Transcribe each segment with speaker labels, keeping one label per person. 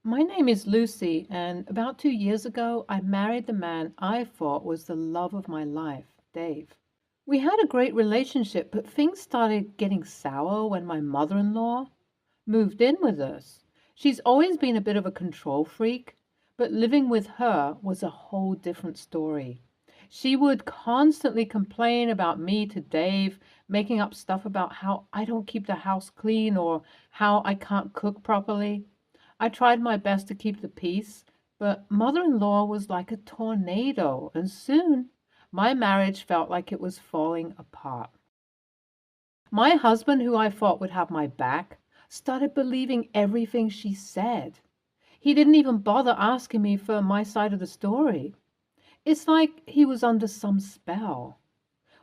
Speaker 1: My name is Lucy, and about 2 years ago, I married the man I thought was the love of my life, Dave. We had a great relationship, but things started getting sour when my mother in law moved in with us. She's always been a bit of a control freak, but living with her was a whole different story. She would constantly complain about me to Dave, making up stuff about how I don't keep the house clean or how I can't cook properly. I tried my best to keep the peace, but mother in law was like a tornado, and soon my marriage felt like it was falling apart. My husband, who I thought would have my back, started believing everything she said. He didn't even bother asking me for my side of the story. It's like he was under some spell.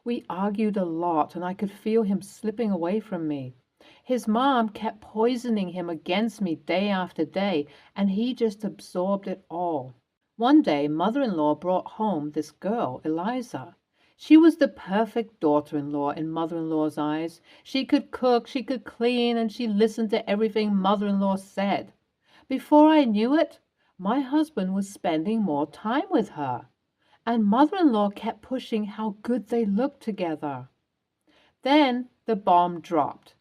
Speaker 1: We argued a lot, and I could feel him slipping away from me. His mom kept poisoning him against me day after day, and he just absorbed it all. One day, mother in law brought home this girl, Eliza. She was the perfect daughter in law in mother in law's eyes. She could cook, she could clean, and she listened to everything mother in law said. Before I knew it, my husband was spending more time with her, and mother in law kept pushing how good they looked together. Then the bomb dropped.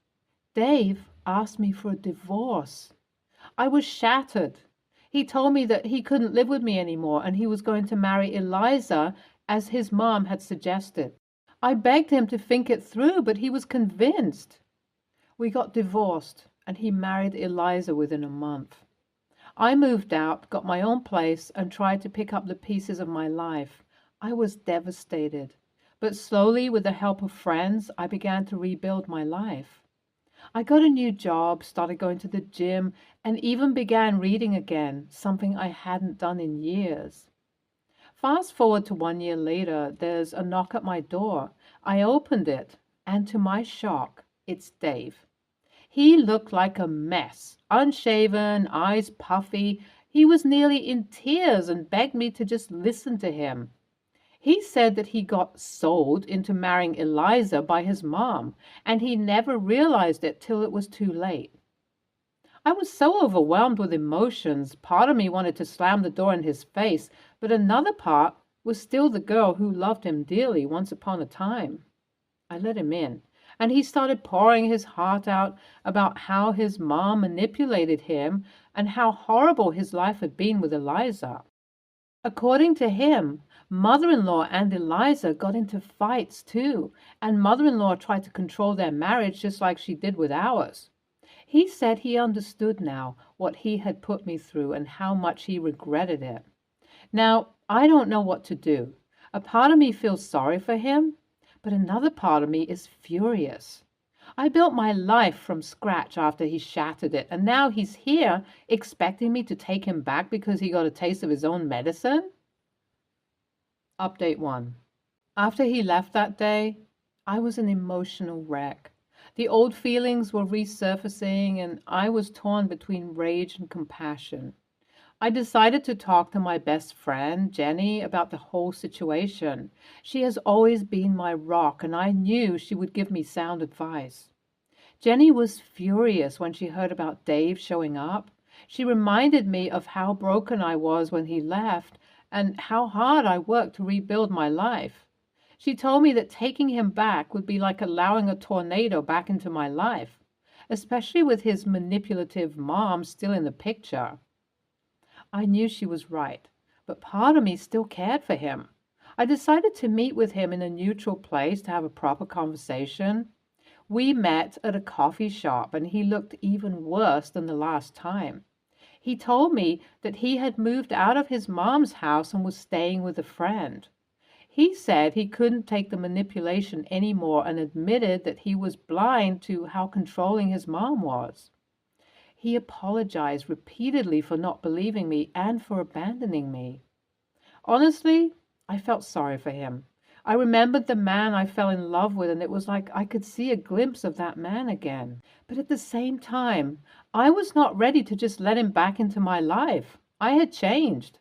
Speaker 1: Dave asked me for a divorce. I was shattered. He told me that he couldn't live with me anymore and he was going to marry Eliza as his mom had suggested. I begged him to think it through, but he was convinced. We got divorced and he married Eliza within a month. I moved out, got my own place, and tried to pick up the pieces of my life. I was devastated. But slowly, with the help of friends, I began to rebuild my life. I got a new job, started going to the gym, and even began reading again, something I hadn't done in years. Fast forward to 1 year later, there's a knock at my door. I opened it, and to my shock, it's Dave. He looked like a mess, unshaven, eyes puffy. He was nearly in tears and begged me to just listen to him. He said that he got sold into marrying Eliza by his mom, and he never realized it till it was too late. I was so overwhelmed with emotions. Part of me wanted to slam the door in his face, but another part was still the girl who loved him dearly once upon a time. I let him in, and he started pouring his heart out about how his mom manipulated him and how horrible his life had been with Eliza. According to him, mother in law and Eliza got into fights too, and mother in law tried to control their marriage just like she did with ours. He said he understood now what he had put me through and how much he regretted it. Now, I don't know what to do. A part of me feels sorry for him, but another part of me is furious. I built my life from scratch after he shattered it, and now he's here expecting me to take him back because he got a taste of his own medicine? Update 1. After he left that day, I was an emotional wreck. The old feelings were resurfacing, and I was torn between rage and compassion. I decided to talk to my best friend, Jenny, about the whole situation. She has always been my rock, and I knew she would give me sound advice. Jenny was furious when she heard about Dave showing up. She reminded me of how broken I was when he left and how hard I worked to rebuild my life. She told me that taking him back would be like allowing a tornado back into my life, especially with his manipulative mom still in the picture. I knew she was right, but part of me still cared for him. I decided to meet with him in a neutral place to have a proper conversation. We met at a coffee shop, and he looked even worse than the last time. He told me that he had moved out of his mom's house and was staying with a friend. He said he couldn't take the manipulation anymore and admitted that he was blind to how controlling his mom was. He apologized repeatedly for not believing me and for abandoning me. Honestly, I felt sorry for him. I remembered the man I fell in love with, and it was like I could see a glimpse of that man again. But at the same time, I was not ready to just let him back into my life. I had changed.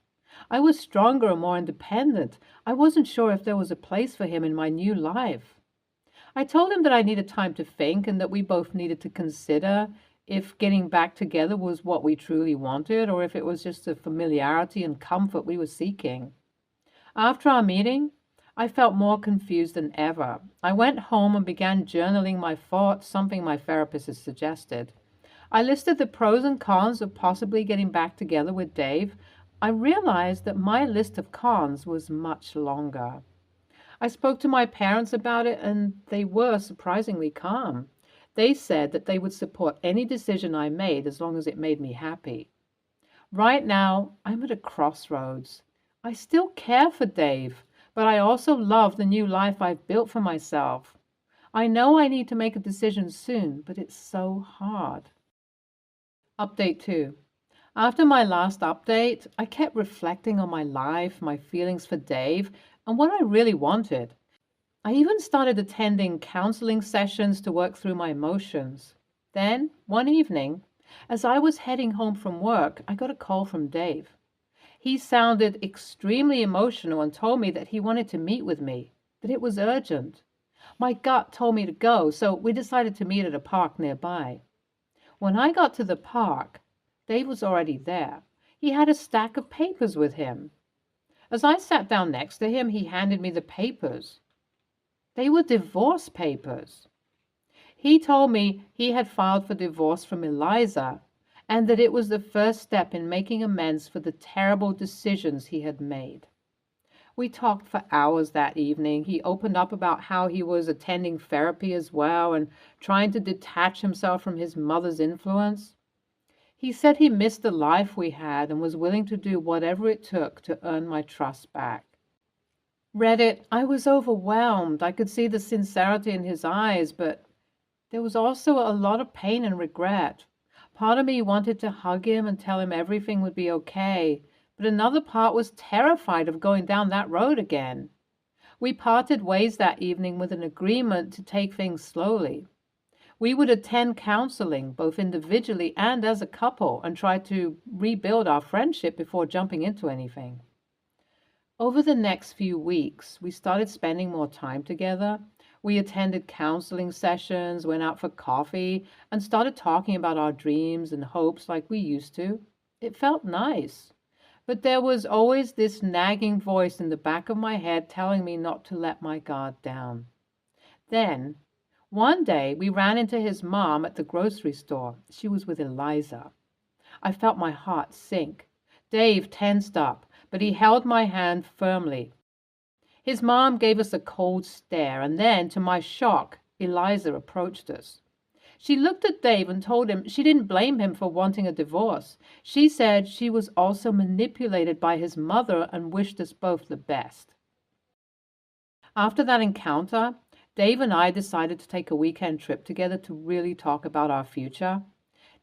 Speaker 1: I was stronger and more independent. I wasn't sure if there was a place for him in my new life. I told him that I needed time to think and that we both needed to consider if getting back together was what we truly wanted or if it was just the familiarity and comfort we were seeking. After our meeting, I felt more confused than ever. I went home and began journaling my thoughts, something my therapist had suggested. I listed the pros and cons of possibly getting back together with Dave. I realized that my list of cons was much longer. I spoke to my parents about it, and they were surprisingly calm. They said that they would support any decision I made as long as it made me happy. Right now, I'm at a crossroads. I still care for Dave, but I also love the new life I've built for myself. I know I need to make a decision soon, but it's so hard. Update 2. After my last update, I kept reflecting on my life, my feelings for Dave, and what I really wanted. I even started attending counseling sessions to work through my emotions. Then, one evening, as I was heading home from work, I got a call from Dave. He sounded extremely emotional and told me that he wanted to meet with me, that it was urgent. My gut told me to go, so we decided to meet at a park nearby. When I got to the park, Dave was already there. He had a stack of papers with him. As I sat down next to him, he handed me the papers. They were divorce papers. He told me he had filed for divorce from Eliza and that it was the first step in making amends for the terrible decisions he had made. We talked for hours that evening. He opened up about how he was attending therapy as well and trying to detach himself from his mother's influence. He said he missed the life we had and was willing to do whatever it took to earn my trust back. Reddit, I was overwhelmed. I could see the sincerity in his eyes, but there was also a lot of pain and regret. Part of me wanted to hug him and tell him everything would be okay, but another part was terrified of going down that road again. We parted ways that evening with an agreement to take things slowly. We would attend counseling, both individually and as a couple, and try to rebuild our friendship before jumping into anything. Over the next few weeks, we started spending more time together. We attended counseling sessions, went out for coffee, and started talking about our dreams and hopes like we used to. It felt nice. But there was always this nagging voice in the back of my head telling me not to let my guard down. Then, one day, we ran into his mom at the grocery store. She was with Eliza. I felt my heart sink. Dave tensed up, but he held my hand firmly. His mom gave us a cold stare, and then, to my shock, Eliza approached us. She looked at Dave and told him she didn't blame him for wanting a divorce. She said she was also manipulated by his mother and wished us both the best. After that encounter, Dave and I decided to take a weekend trip together to really talk about our future.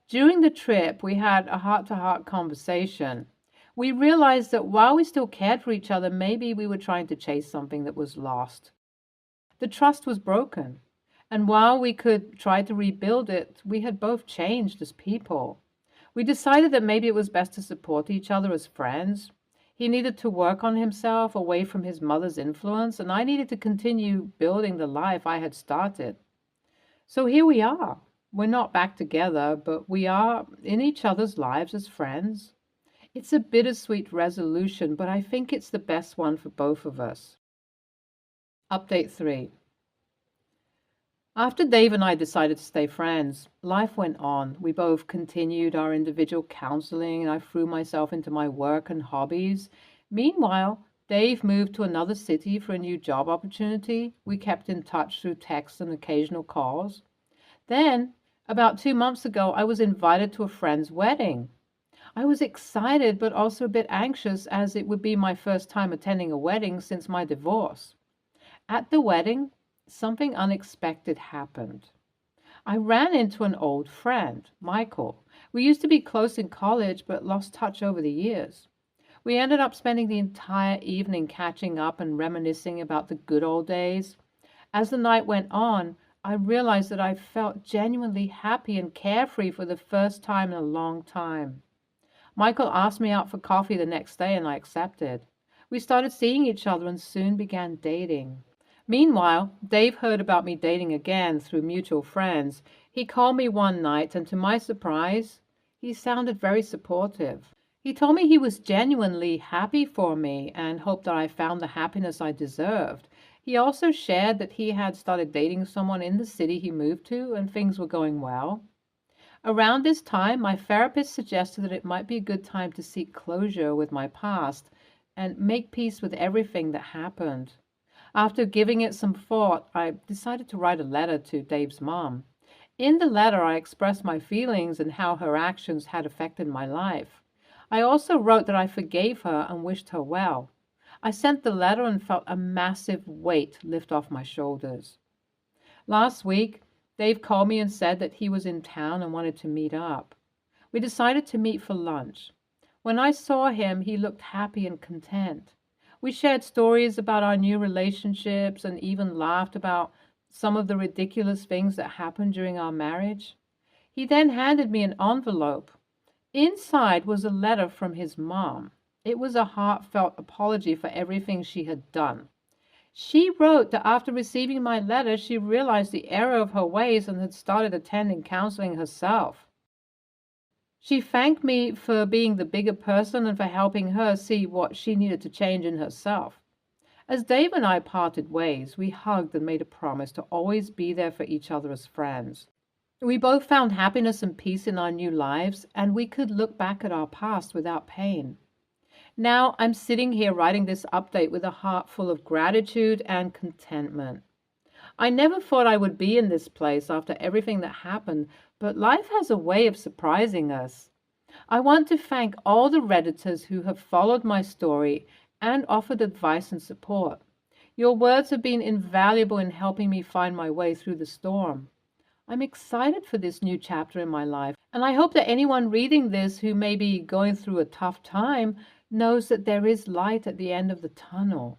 Speaker 1: During the trip, we had a heart-to-heart conversation. We realized that while we still cared for each other, maybe we were trying to chase something that was lost. The trust was broken, and while we could try to rebuild it, we had both changed as people. We decided that maybe it was best to support each other as friends. He needed to work on himself away from his mother's influence, and I needed to continue building the life I had started. So here we are. We're not back together, but we are in each other's lives as friends. It's a bittersweet resolution, but I think it's the best one for both of us. Update 3. After Dave and I decided to stay friends, life went on. We both continued our individual counseling, and I threw myself into my work and hobbies. Meanwhile, Dave moved to another city for a new job opportunity. We kept in touch through texts and occasional calls. Then, about 2 months ago, I was invited to a friend's wedding. I was excited but also a bit anxious as it would be my first time attending a wedding since my divorce. At the wedding, something unexpected happened. I ran into an old friend, Michael. We used to be close in college but lost touch over the years. We ended up spending the entire evening catching up and reminiscing about the good old days. As the night went on, I realized that I felt genuinely happy and carefree for the first time in a long time. Michael asked me out for coffee the next day, and I accepted. We started seeing each other and soon began dating. Meanwhile, Dave heard about me dating again through mutual friends. He called me one night, and to my surprise, he sounded very supportive. He told me he was genuinely happy for me and hoped that I found the happiness I deserved. He also shared that he had started dating someone in the city he moved to and things were going well. Around this time, my therapist suggested that it might be a good time to seek closure with my past and make peace with everything that happened. After giving it some thought, I decided to write a letter to Dave's mom. In the letter, I expressed my feelings and how her actions had affected my life. I also wrote that I forgave her and wished her well. I sent the letter and felt a massive weight lift off my shoulders. Last week, Dave called me and said that he was in town and wanted to meet up. We decided to meet for lunch. When I saw him, he looked happy and content. We shared stories about our new relationships and even laughed about some of the ridiculous things that happened during our marriage. He then handed me an envelope. Inside was a letter from his mom. It was a heartfelt apology for everything she had done. She wrote that after receiving my letter, she realized the error of her ways and had started attending counseling herself. She thanked me for being the bigger person and for helping her see what she needed to change in herself. As Dave and I parted ways, we hugged and made a promise to always be there for each other as friends. We both found happiness and peace in our new lives, and we could look back at our past without pain. Now I'm sitting here writing this update with a heart full of gratitude and contentment. I never thought I would be in this place after everything that happened, but life has a way of surprising us. I want to thank all the Redditors who have followed my story and offered advice and support. Your words have been invaluable in helping me find my way through the storm. I'm excited for this new chapter in my life, and I hope that anyone reading this who may be going through a tough time knows that there is light at the end of the tunnel.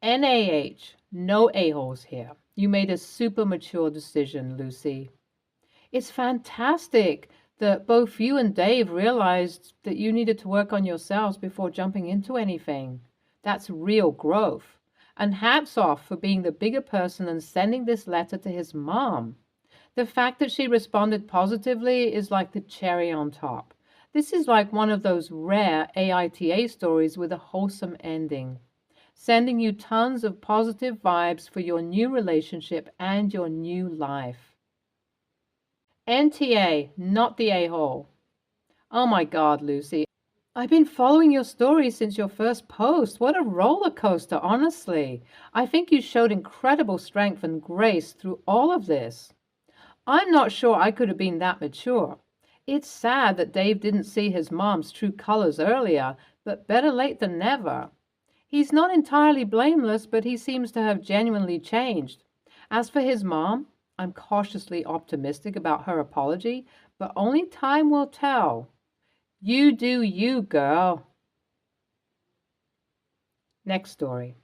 Speaker 1: NAH, no a-holes here. You made a super mature decision, Lucy. It's fantastic that both you and Dave realized that you needed to work on yourselves before jumping into anything. That's real growth. And hats off for being the bigger person and sending this letter to his mom. The fact that she responded positively is like the cherry on top. This is like one of those rare AITA stories with a wholesome ending, sending you tons of positive vibes for your new relationship and your new life. NTA, not the a-hole. Oh my God, Lucy. I've been following your story since your first post. What a roller coaster, honestly. I think you showed incredible strength and grace through all of this. I'm not sure I could have been that mature. It's sad that Dave didn't see his mom's true colors earlier, but better late than never. He's not entirely blameless, but he seems to have genuinely changed. As for his mom, I'm cautiously optimistic about her apology, but only time will tell. You do you, girl. Next story.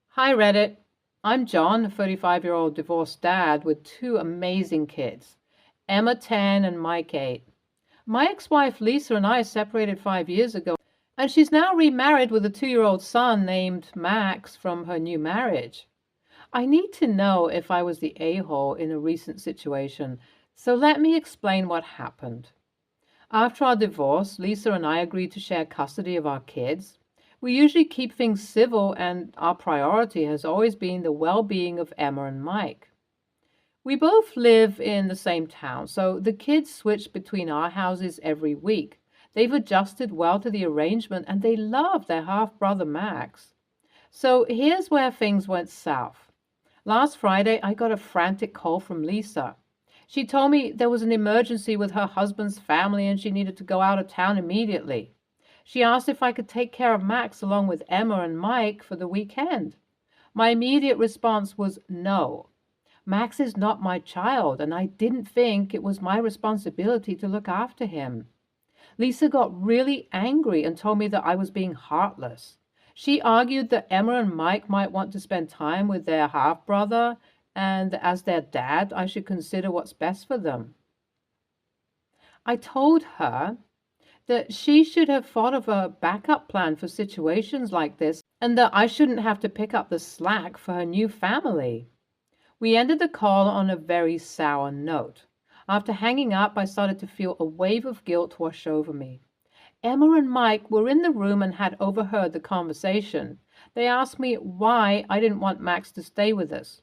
Speaker 1: Hi, Reddit. I'm John, a 35-year-old divorced dad with two amazing kids, Emma 10 and Mike 8. My ex-wife Lisa and I separated 5 years ago, and she's now remarried with a 2-year-old son named Max from her new marriage. I need to know if I was the a-hole in a recent situation, so let me explain what happened. After our divorce, Lisa and I agreed to share custody of our kids. We usually keep things civil, and our priority has always been the well-being of Emma and Mike. We both live in the same town, so the kids switch between our houses every week. They've adjusted well to the arrangement, and they love their half-brother Max. So here's where things went south. Last Friday, I got a frantic call from Lisa. She told me there was an emergency with her husband's family and she needed to go out of town immediately. She asked if I could take care of Max along with Emma and Mike for the weekend. My immediate response was no. Max is not my child, and I didn't think it was my responsibility to look after him. Lisa got really angry and told me that I was being heartless. She argued that Emma and Mike might want to spend time with their half-brother, and as their dad, I should consider what's best for them. I told her that she should have thought of a backup plan for situations like this, and that I shouldn't have to pick up the slack for her new family. We ended the call on a very sour note. After hanging up, I started to feel a wave of guilt wash over me. Emma and Mike were in the room and had overheard the conversation. They asked me why I didn't want Max to stay with us.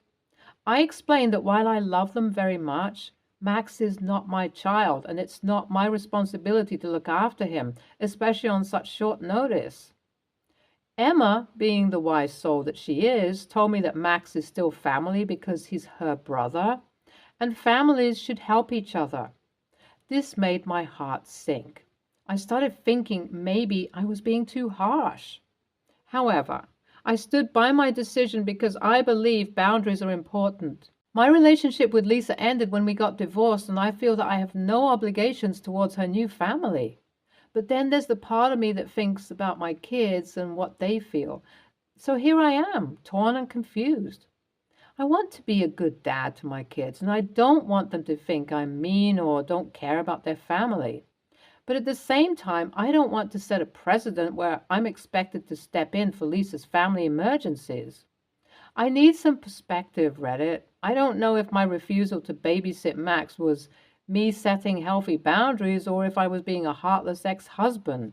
Speaker 1: I explained that while I love them very much, Max is not my child, and it's not my responsibility to look after him, especially on such short notice. Emma, being the wise soul that she is, told me that Max is still family because he's her brother, and families should help each other. This made my heart sink. I started thinking maybe I was being too harsh. However, I stood by my decision because I believe boundaries are important. My relationship with Lisa ended when we got divorced, and I feel that I have no obligations towards her new family. But then there's the part of me that thinks about my kids and what they feel. So here I am, torn and confused. I want to be a good dad to my kids, and I don't want them to think I'm mean or don't care about their family. But at the same time, I don't want to set a precedent where I'm expected to step in for Lisa's family emergencies. I need some perspective, Reddit. I don't know if my refusal to babysit Max was me setting healthy boundaries or if I was being a heartless ex-husband.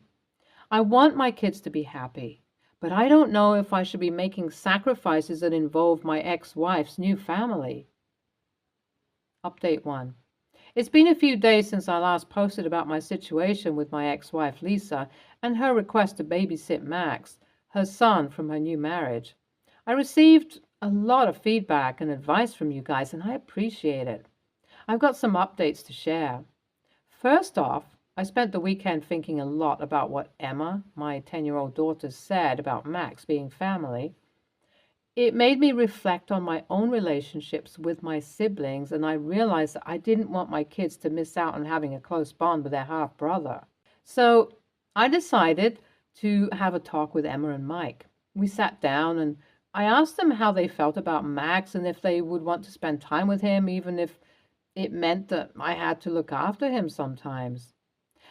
Speaker 1: I want my kids to be happy, but I don't know if I should be making sacrifices that involve my ex-wife's new family. Update 1. It's been a few days since I last posted about my situation with my ex-wife Lisa and her request to babysit Max, her son from her new marriage. I received a lot of feedback and advice from you guys, and I appreciate it. I've got some updates to share. First off, I spent the weekend thinking a lot about what Emma, my 10-year-old daughter, said about Max being family. It made me reflect on my own relationships with my siblings, and I realized that I didn't want my kids to miss out on having a close bond with their half-brother. So I decided to have a talk with Emma and Mike. We sat down and I asked them how they felt about Max and if they would want to spend time with him, even if it meant that I had to look after him sometimes.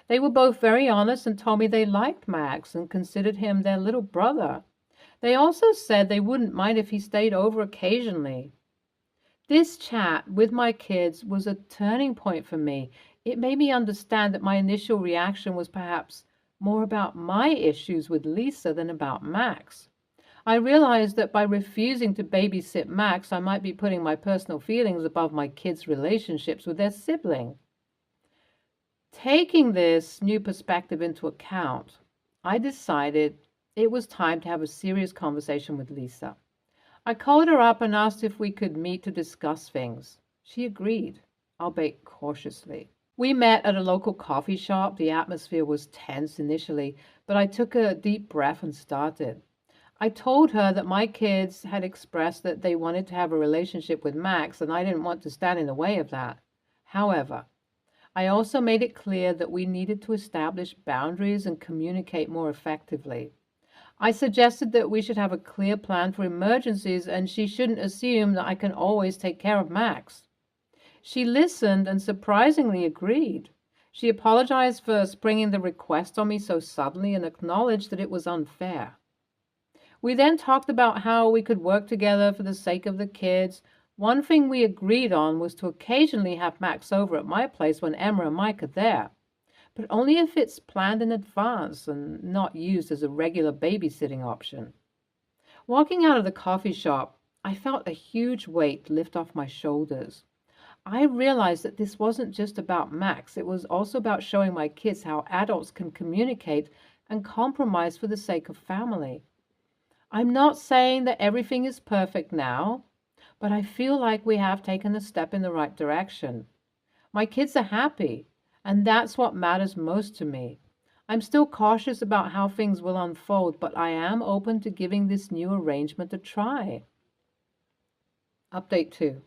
Speaker 1: They were both very honest and told me they liked Max and considered him their little brother. They also said they wouldn't mind if he stayed over occasionally. This chat with my kids was a turning point for me. It made me understand that my initial reaction was perhaps more about my issues with Lisa than about Max. I realized that by refusing to babysit Max, I might be putting my personal feelings above my kids' relationships with their sibling. Taking this new perspective into account, I decided it was time to have a serious conversation with Lisa. I called her up and asked if we could meet to discuss things. She agreed, albeit cautiously. We met at a local coffee shop. The atmosphere was tense initially, but I took a deep breath and started. I told her that my kids had expressed that they wanted to have a relationship with Max, and I didn't want to stand in the way of that. However, I also made it clear that we needed to establish boundaries and communicate more effectively. I suggested that we should have a clear plan for emergencies, and she shouldn't assume that I can always take care of Max. She listened and surprisingly agreed. She apologized for springing the request on me so suddenly and acknowledged that it was unfair. We then talked about how we could work together for the sake of the kids. One thing we agreed on was to occasionally have Max over at my place when Emma and Mike are there, but only if it's planned in advance and not used as a regular babysitting option. Walking out of the coffee shop, I felt a huge weight lift off my shoulders. I realized that this wasn't just about Max. It was also about showing my kids how adults can communicate and compromise for the sake of family. I'm not saying that everything is perfect now, but I feel like we have taken a step in the right direction. My kids are happy, and that's what matters most to me. I'm still cautious about how things will unfold, but I am open to giving this new arrangement a try. Update 2.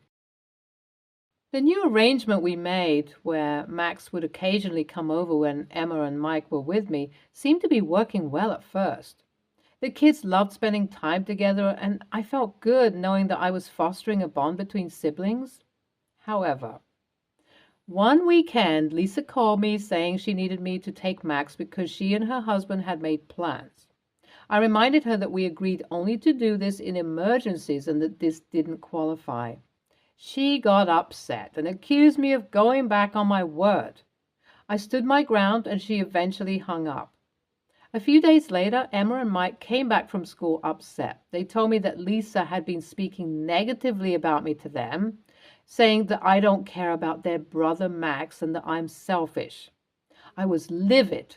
Speaker 1: The new arrangement we made, where Max would occasionally come over when Emma and Mike were with me, seemed to be working well at first. The kids loved spending time together, and I felt good knowing that I was fostering a bond between siblings. However, one weekend, Lisa called me saying she needed me to take Max because she and her husband had made plans. I reminded her that we agreed only to do this in emergencies and that this didn't qualify. She got upset and accused me of going back on my word. I stood my ground and she eventually hung up. A few days later, Emma and Mike came back from school upset. They told me that Lisa had been speaking negatively about me to them, saying that I don't care about their brother Max and that I'm selfish. I was livid.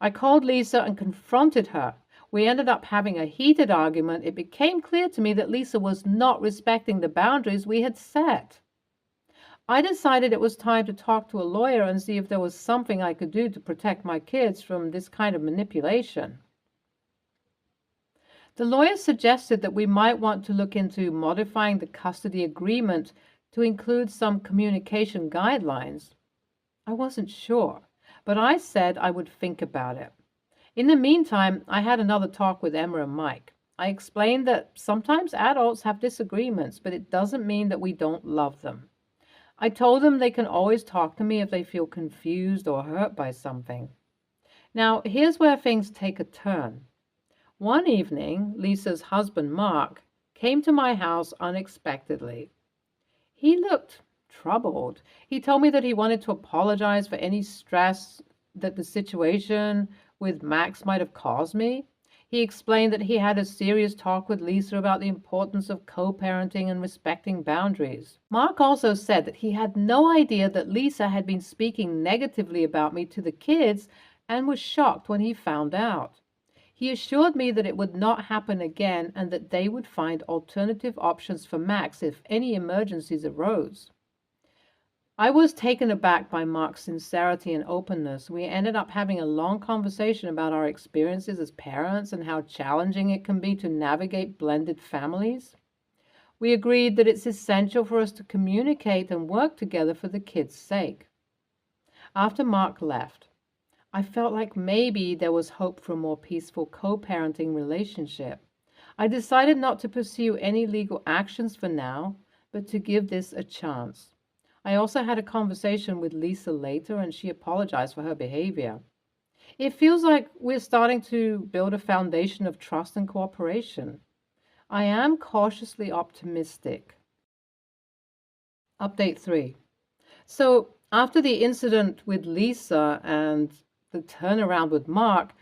Speaker 1: I called Lisa and confronted her. We ended up having a heated argument. It became clear to me that Lisa was not respecting the boundaries we had set. I decided it was time to talk to a lawyer and see if there was something I could do to protect my kids from this kind of manipulation. The lawyer suggested that we might want to look into modifying the custody agreement to include some communication guidelines. I wasn't sure, but I said I would think about it. In the meantime, I had another talk with Emma and Mike. I explained that sometimes adults have disagreements, but it doesn't mean that we don't love them. I told them they can always talk to me if they feel confused or hurt by something. Now, here's where things take a turn. One evening, Lisa's husband, Mark, came to my house unexpectedly. He looked troubled. He told me that he wanted to apologize for any stress that the situation with Max might have caused me. He explained that he had a serious talk with Lisa about the importance of co-parenting and respecting boundaries. Mark also said that he had no idea that Lisa had been speaking negatively about me to the kids and was shocked when he found out. He assured me that it would not happen again and that they would find alternative options for Max if any emergencies arose. I was taken aback by Mark's sincerity and openness. We ended up having a long conversation about our experiences as parents and how challenging it can be to navigate blended families. We agreed that it's essential for us to communicate and work together for the kids' sake. After Mark left, I felt like maybe there was hope for a more peaceful co-parenting relationship. I decided not to pursue any legal actions for now, but to give this a chance. I also had a conversation with Lisa later, and she apologized for her behavior. It feels like we're starting to build a foundation of trust and cooperation. I am cautiously optimistic. Update 3. So, after the incident with Lisa and the turnaround with Mark,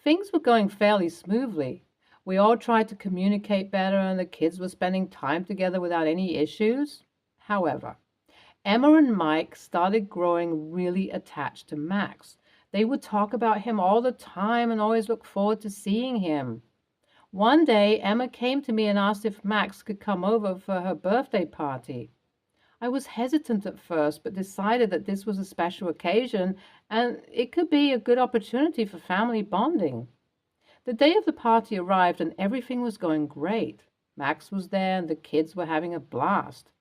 Speaker 1: things were going fairly smoothly. We all tried to communicate better, and the kids were spending time together without any issues. However, Emma and Mike started growing really attached to Max. They would talk about him all the time and always look forward to seeing him. One day, Emma came to me and asked if Max could come over for her birthday party. I was hesitant at first, but decided that this was a special occasion and it could be a good opportunity for family bonding. The day of the party arrived and everything was going great. Max was there and the kids were having a blast.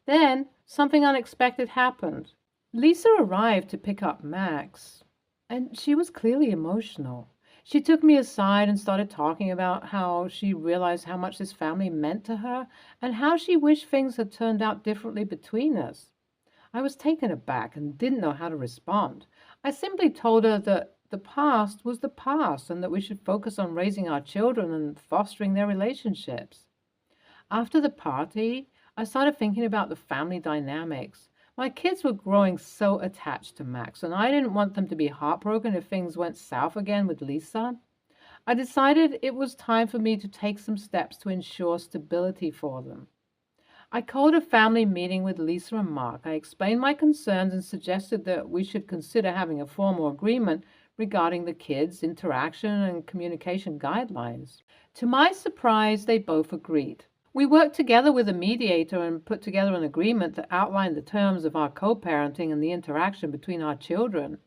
Speaker 1: Then something unexpected happened. Lisa arrived to pick up Max, and she was clearly emotional. She took me aside and started talking about how she realized how much this family meant to her and how she wished things had turned out differently between us. I was taken aback and didn't know how to respond. I simply told her that the past was the past and that we should focus on raising our children and fostering their relationships. After the party, I started thinking about the family dynamics. My kids were growing so attached to Max, and I didn't want them to be heartbroken if things went south again with Lisa. I decided it was time for me to take some steps to ensure stability for them. I called a family meeting with Lisa and Mark. I explained my concerns and suggested that we should consider having a formal agreement regarding the kids' interaction and communication guidelines. To my surprise, they both agreed. We worked together with a mediator and put together an agreement that outlined the terms of our co-parenting and the interaction between our children.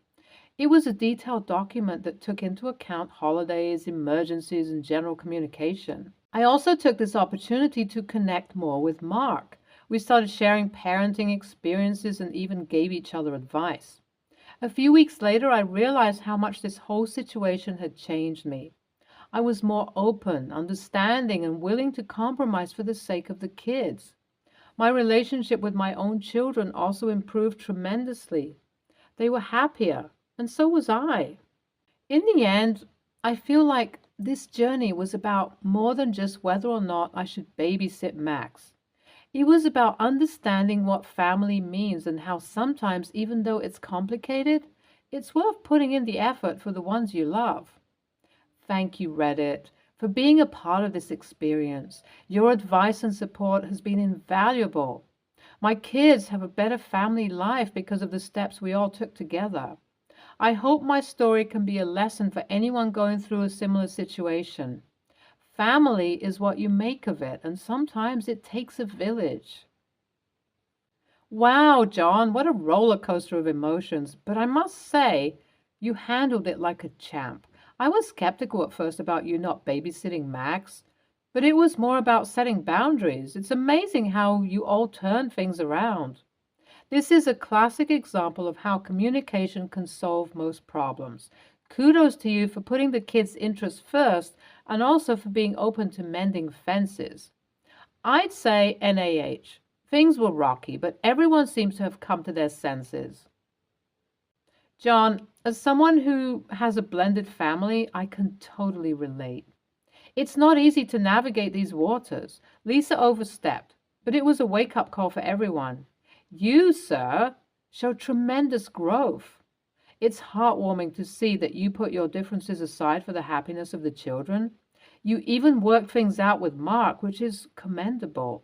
Speaker 1: It was a detailed document that took into account holidays, emergencies, and general communication. I also took this opportunity to connect more with Mark. We started sharing parenting experiences and even gave each other advice. A few weeks later, I realized how much this whole situation had changed me. I was more open, understanding, and willing to compromise for the sake of the kids. My relationship with my own children also improved tremendously. They were happier, and so was I. In the end, I feel like this journey was about more than just whether or not I should babysit Max. It was about understanding what family means and how sometimes, even though it's complicated, it's worth putting in the effort for the ones you love. Thank you, Reddit, for being a part of this experience. Your advice and support has been invaluable. My kids have a better family life because of the steps we all took together. I hope my story can be a lesson for anyone going through a similar situation. Family is what you make of it, and sometimes it takes a village. Wow, John, what a roller coaster of emotions. But I must say, you handled it like a champ. I was skeptical at first about you not babysitting Max, but it was more about setting boundaries. It's amazing how you all turn things around. This is a classic example of how communication can solve most problems. Kudos to you for putting the kids' interests first and also for being open to mending fences. I'd say NAH. Things were rocky, but everyone seems to have come to their senses. John, as someone who has a blended family, I can totally relate. It's not easy to navigate these waters. Lisa overstepped, but it was a wake-up call for everyone. You, sir, show tremendous growth. It's heartwarming to see that you put your differences aside for the happiness of the children. You even worked things out with Mark, which is commendable.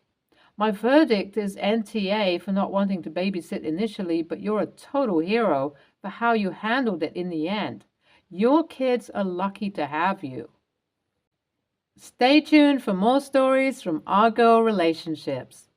Speaker 1: My verdict is NTA for not wanting to babysit initially, but you're a total hero for how you handled it in the end. Your kids are lucky to have you. Stay tuned for more stories from our girl relationships.